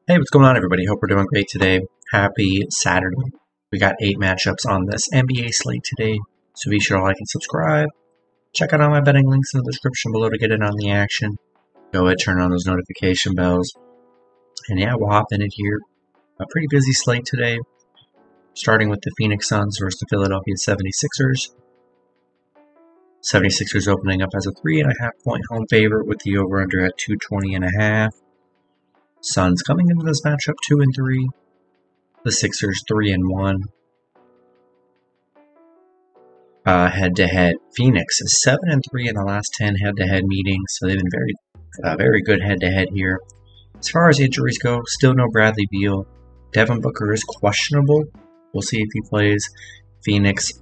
Hey, what's going on, everybody? Hope we're doing great today. Happy Saturday. We got 8 matchups on this NBA slate today, so be sure to like and subscribe. Check out all my betting links in the description below to get in on the action. Go ahead, turn on those notification bells. And yeah, we'll hop in it here. A pretty busy slate today, starting with the Phoenix Suns versus the Philadelphia 76ers. 76ers opening up as a 3.5 point home favorite with the over-under at 220.5. Suns coming into this matchup 2-3. The Sixers 3-1. Head-to-head, Phoenix is 7-3 in the last 10 head-to-head meetings, so they've been very good head-to-head here. As far as injuries go, still no Bradley Beal. Devin Booker is questionable. We'll see if he plays. Phoenix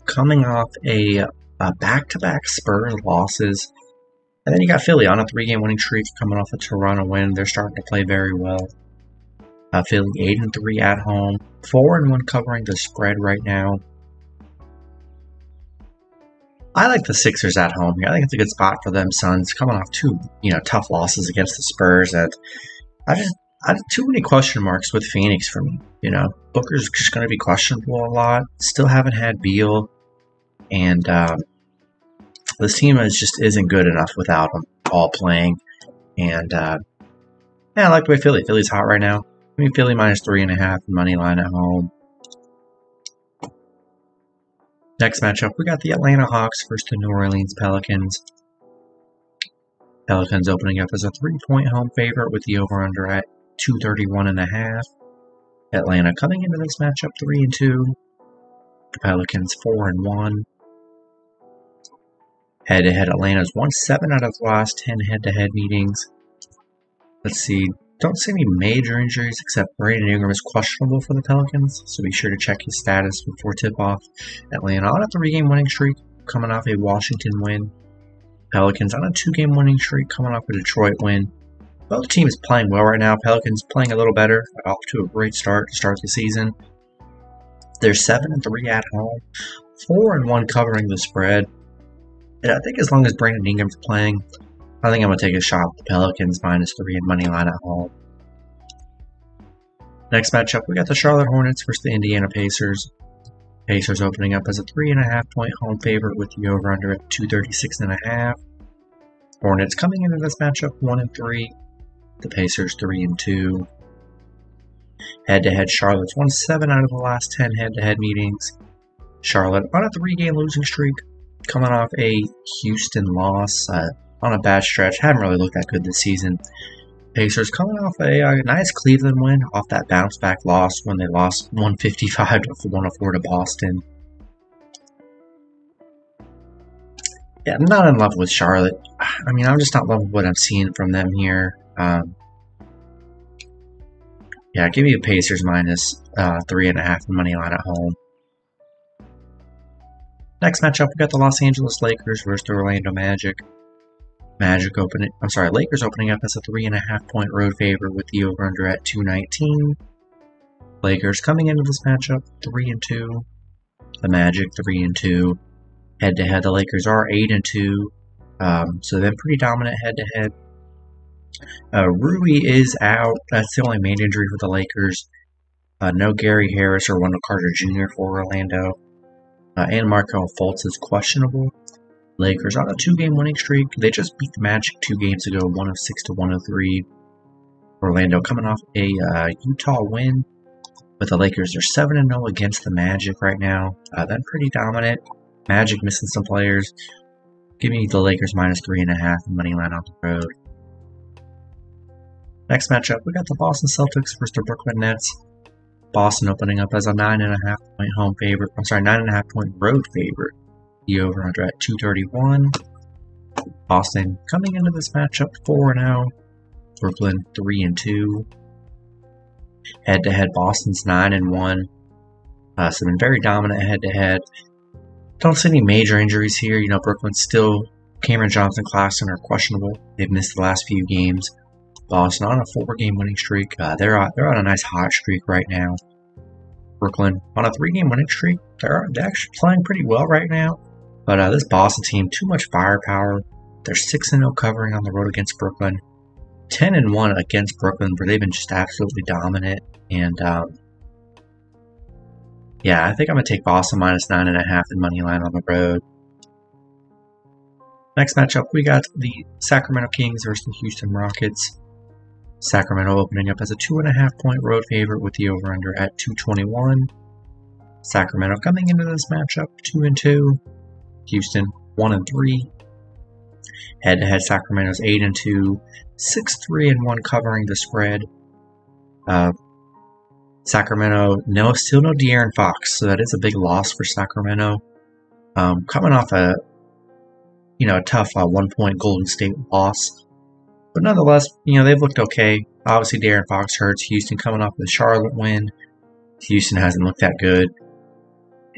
coming off a back-to-back Spurs losses. And then you got Philly on a 3-game winning streak coming off a Toronto win. They're starting to play very well. Philly 8-3 at home. 4-1 covering the spread right now. I like the Sixers at home here. I think it's a good spot for them. Suns coming off two tough losses against the Spurs. And I have too many question marks with Phoenix for me. Booker's just going to be questionable a lot. Still haven't had Beal. And this team just isn't good enough without them all playing. And yeah, I like the way Philly's hot right now. I mean, Philly minus 3.5 money line at home. Next matchup, we got the Atlanta Hawks versus the New Orleans Pelicans. Pelicans opening up as a 3-point home favorite with the over-under at 231.5. Atlanta coming into this matchup 3-2. The Pelicans 4-1. Head-to-head, Atlanta's won 7 out of the last 10 head-to-head meetings. Let's see. Don't see any major injuries except Brandon Ingram is questionable for the Pelicans, so be sure to check his status before tip-off. Atlanta on a 3-game winning streak, coming off a Washington win. Pelicans on a 2-game winning streak, coming off a Detroit win. Both teams playing well right now. Pelicans playing a little better, off to a great start to start the season. They're 7-3 at home, 4-1 covering the spread. And I think as long as Brandon Ingram's playing, I think I'm going to take a shot at the Pelicans minus 3 and money line at home. Next matchup, we got the Charlotte Hornets versus the Indiana Pacers. Pacers opening up as a 3.5 point home favorite with the over-under at 236.5. Hornets coming into this matchup 1-3. The Pacers 3-2. Head-to-head, Charlotte's won 7 out of the last 10 head-to-head meetings. Charlotte on a 3-game losing streak, coming off a Houston loss on a bad stretch. Haven't really looked that good this season. Pacers coming off a nice Cleveland win off that bounce-back loss when they lost 155 to 104 to Boston. Yeah, I'm not in love with Charlotte. I mean, I'm just not loving what I'm seeing from them here. Yeah, give me the Pacers minus 3.5 money line at home. Next matchup, we got the Los Angeles Lakers versus the Orlando Magic. Lakers opening up as a 3.5 point road favorite with the over-under at 219. Lakers coming into this matchup 3-2. The Magic 3-2. Head-to-head, the Lakers are 8-2. So they're pretty dominant head-to-head. Rui is out. That's the only main injury for the Lakers. No Gary Harris or Wendell Carter Jr. for Orlando. And Markelle Fultz is questionable. Lakers on a 2-game winning streak. They just beat the Magic 2 games ago, 106 to 103. Orlando coming off a Utah win. But the Lakers are 7-0 against the Magic right now. They're pretty dominant. Magic missing some players. Give me the Lakers minus 3.5 money line on the road. Next matchup, we got the Boston Celtics versus the Brooklyn Nets. Boston opening up as a 9.5 point home favorite. 9.5 point road favorite. The over-under at 231. Boston coming into this matchup 4-0. Brooklyn 3-2. Head-to-head, Boston's 9-1. So been very dominant head-to-head. Don't see any major injuries here. Brooklyn's still Cameron Johnson, Claxton are questionable. They've missed the last few games. Boston on a 4-game winning streak. They're on a nice hot streak right now. Brooklyn on a 3-game winning streak. They're actually playing pretty well right now. But this Boston team, too much firepower. They're 6-0 covering on the road against Brooklyn. 10-1 against Brooklyn, where they've been just absolutely dominant. And yeah, I think I'm gonna take Boston minus 9.5 in money line on the road. Next matchup, we got the Sacramento Kings versus the Houston Rockets. Sacramento opening up as a 2.5-point road favorite with the over/under at 221. Sacramento coming into this matchup 2-2. Houston 1-3. Head-to-head, Sacramento's 8-2, 6-3-1 covering the spread. Sacramento, still no De'Aaron Fox, so that is a big loss for Sacramento. Coming off a tough 1-point Golden State loss, but nonetheless, they've looked okay. Obviously, De'Aaron Fox hurts. Houston coming off the Charlotte win. Houston hasn't looked that good.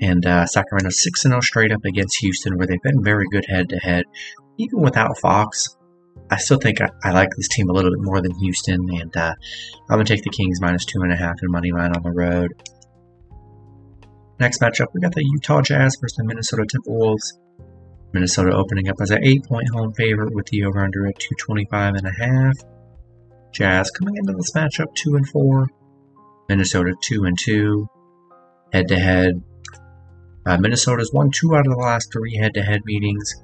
And Sacramento 6-0 straight up against Houston, where they've been very good head-to-head. Even without Fox, I still think I like this team a little bit more than Houston, and I'm going to take the Kings minus 2.5 in money line on the road. Next matchup, we got the Utah Jazz versus the Minnesota Timberwolves. Minnesota opening up as an 8-point home favorite with the over/under at 225.5. Jazz coming into this matchup 2-4. Minnesota 2-2. Head-to-head, Minnesota's won 2 out of the last 3 head-to-head meetings.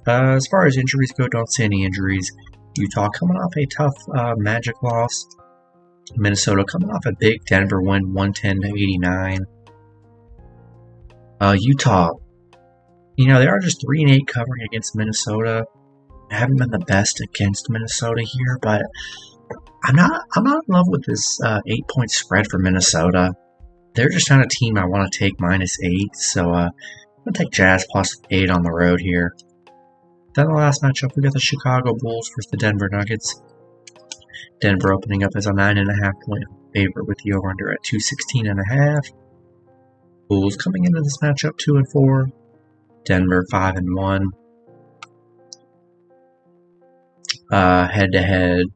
As far as injuries go, don't see any injuries. Utah coming off a tough Magic loss. Minnesota coming off a big Denver win, 110-89. Utah, they are just 3-8 covering against Minnesota. I haven't been the best against Minnesota here, but I'm not in love with this 8-point spread for Minnesota. They're just not a team I want to take minus 8, so I'm going to take Jazz plus 8 on the road here. Then the last matchup, we got the Chicago Bulls versus the Denver Nuggets. Denver opening up as a 9.5-point favorite with the over/under at 216.5. Bulls coming into this matchup 2-4. Denver 5-1. Head-to-head,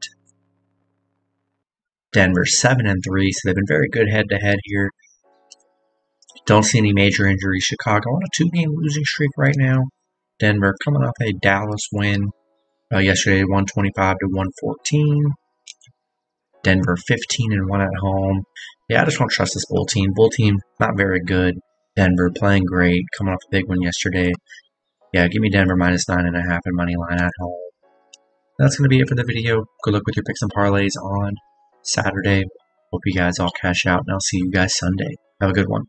Denver 7-3, so they've been very good head-to-head here. Don't see any major injuries. Chicago on a 2-game losing streak right now. Denver coming off a Dallas win yesterday, 125-114. Denver 15-1 at home. Yeah, I just don't trust this Bull team. Bull team not very good. Denver playing great, coming off a big one yesterday. Yeah, give me Denver minus 9.5 in money line at home. That's going to be it for the video. Good luck with your picks and parlays on Saturday. Hope you guys all cash out, and I'll see you guys Sunday. Have a good one.